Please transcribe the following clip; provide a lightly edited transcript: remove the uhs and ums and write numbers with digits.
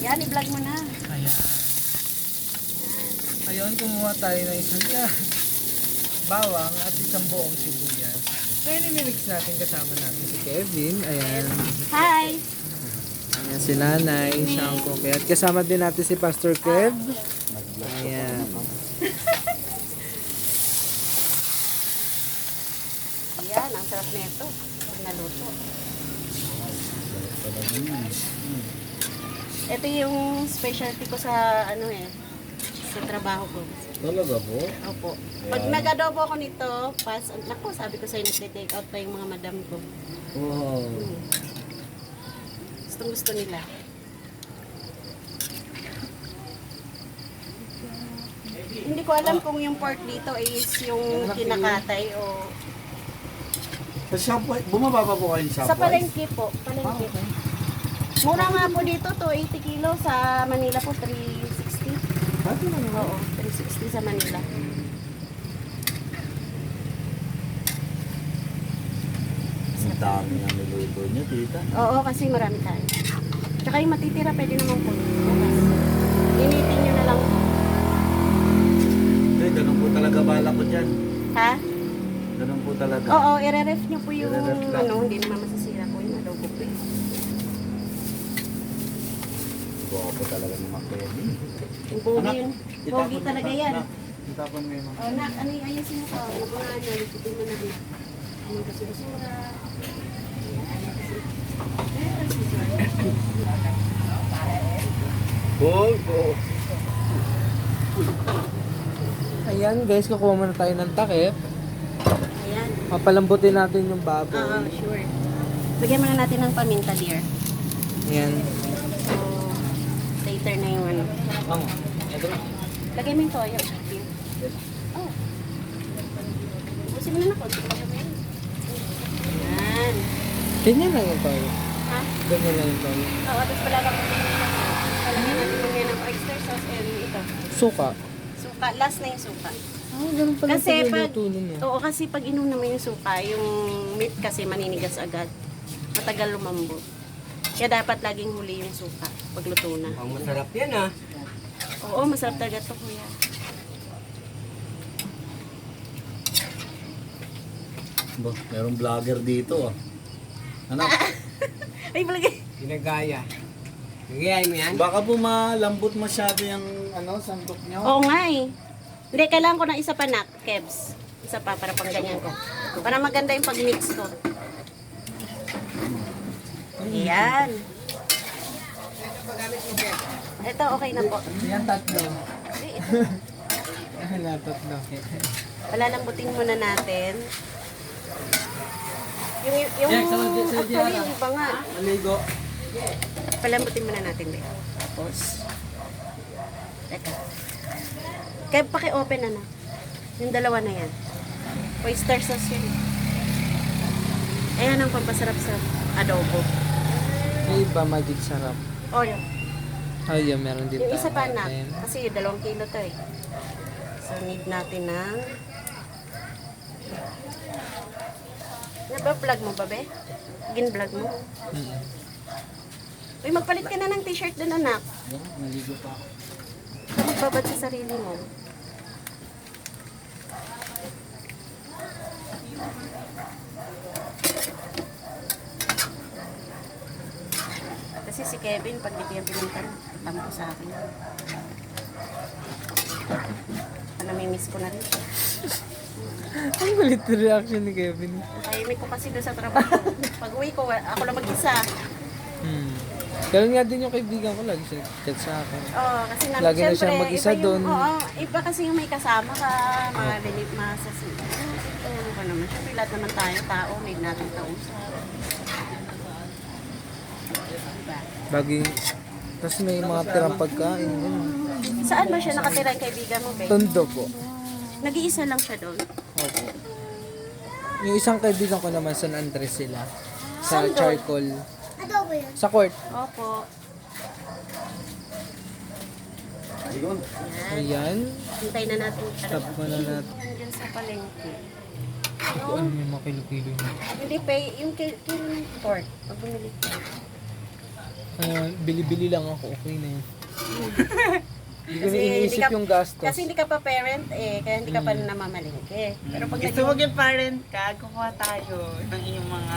Yan, i-vlog mo na. Ayan. Yan. Ayun, kumuha tayo ng isang bawang at isang buong sibuyas. Ngayon, i-mix natin kasama natin si Kevin. Ayan. Hi! Ayan si Nanay, siya ang cookie. At kasama din natin si Pastor Kev. Ayan. Yan, ang sarap nito. Naluto. Ito yung specialty ko sa sa trabaho ko. Talaga po? Opo. Pag nag-adobo ako nito, naku, sabi ko sa'yo, nag-take out pa yung mga madam ko. Wow. Gustong gusto nila. Hindi ko alam kung yung pork dito is yung kinakatay o... Sa Shopway, bumaba pa po kayo sa Sa Shopway? palengke po. Palengke. Mura nga po dito, 280 kilo. Sa Manila po, 360. Pati na naman. Oo, 360 sa Manila. Ang dami na niluto niyo, tita. Oo, kasi marami tayo. Tsaka yung matitira, pwede naman po. Bukas. Initin nyo na lang. Eh, ganun po talaga bala ko dyan. Ha? Ganun po talaga. Oo, i-ref nyo po yung I-re-ref lang. hindi naman masasira po yung adobo po. Buka po talaga ni Mackenzie. Yung pogi yun. Pogi talaga yan. Itapon mo yun. O, nak, ano yung ayusin mo pa? Nabunahan nyo, lipitin mo na rin. Ano kasi basura? Oh. Ayan guys, kukuha muna tayo ng takip. Ayan. Papalambutin natin yung Oo, baboy. sure. Lagyan muna natin ng paminta, dear. Ayan. So, later na yung ano. Ang, ito na. Lagay mo yung toyo. Oh. Busin mo na na konti. Ayan. Ganyan lang yung toyo. Ha? Ganyan lang yung toyo. Oo, tapos palagyan natin mamaya ng oyster sauce and ito. Suka. Suka. Last na yung suka. Ah, ganun pala Kasi yung pag, luto nun eh. oo, kasi pag inuna mo yung suka, yung meat kasi maninigas agad. Matagal lumambot. Kaya dapat laging huli yung suka pag luto na. Ang masarap yan ah. Oo, masarap talaga to, kuya. Ba, merong vlogger dito ah. Anak, Ay, balagay. Ginagaya. Gagayain mo yan? baka po malambot masyado yung sandok niyo. Oo nga eh. Hindi, kailangan ko ng isa pa na, Kebs. Isa pa para pang ganyan ko. Para maganda yung pag-mix ko. Ayan. Ito, okay na po. Yan tatlo. Ay, ito. Wala, tatlo. Palalambutin muna natin. Yung Jack, sa actually, yung iba nga. Maligo. Palambutin muna natin din. Tapos, teka. Kaya paki-open na na. Yung dalawa na yan. Oyster sauce yun. Ayan ang pampasarap sa adobo. May iba magic sarap. O yun. Ay, yun, meron din Yung isa pa tayo. na. Ayan. Kasi 2 kilo to eh. So, need natin ng... Naba-vlog mo ba, be? Gin-vlog mo? Uy, magpalit ka na ng t-shirt dun, anak. Maligo pa. Magbabad sa sarili mo. Kasi si Kevin, pag di yan pinuntan, tampo sa akin. Namimiss ko na rin. Ang kulit na reaction ni Kevin. Tahimik ko kasi doon sa trabaho. Pag uwi ko, ako lang mag-isa. Ganun nga din yung kaibigan ko, lagi siya chat sa akin. Oo, kasi Lagi na siya syempre, mag-isa iba yung- doon. Oo, iba kasi yung may kasama ka, mga limit, masasunod. Ano ka naman, syempre lahat naman tayo, tao, may natin kausap. Diba? Lagi, tapos may mga tirang pagkain. Yun. Saan ba siya nakatira yung kaibigan mo, Be? Tondo po. Nag-iisa lang siya doon. Opo. Yung isang kaibigan ko naman, San Andres sila. Sa Saan doon? charcoal. Sa court. Opo. Ayun. Yan. Ayan. Hintay na natin. Stop mo na natin. Nandiyan sa palengke. Ano yung mga kilo-kilo niya? Hindi pa, yung kilo ng pork, pag bumili ka. Bili-bili lang ako, okay na yun. Hindi ko na Kasi iniisip hindi ka- yung gastos. Kasi hindi ka pa parent eh, kaya hindi ka pa namamalingke. Pero pag Gusto mo maging parent ka, kukuha tayo ng iyong mga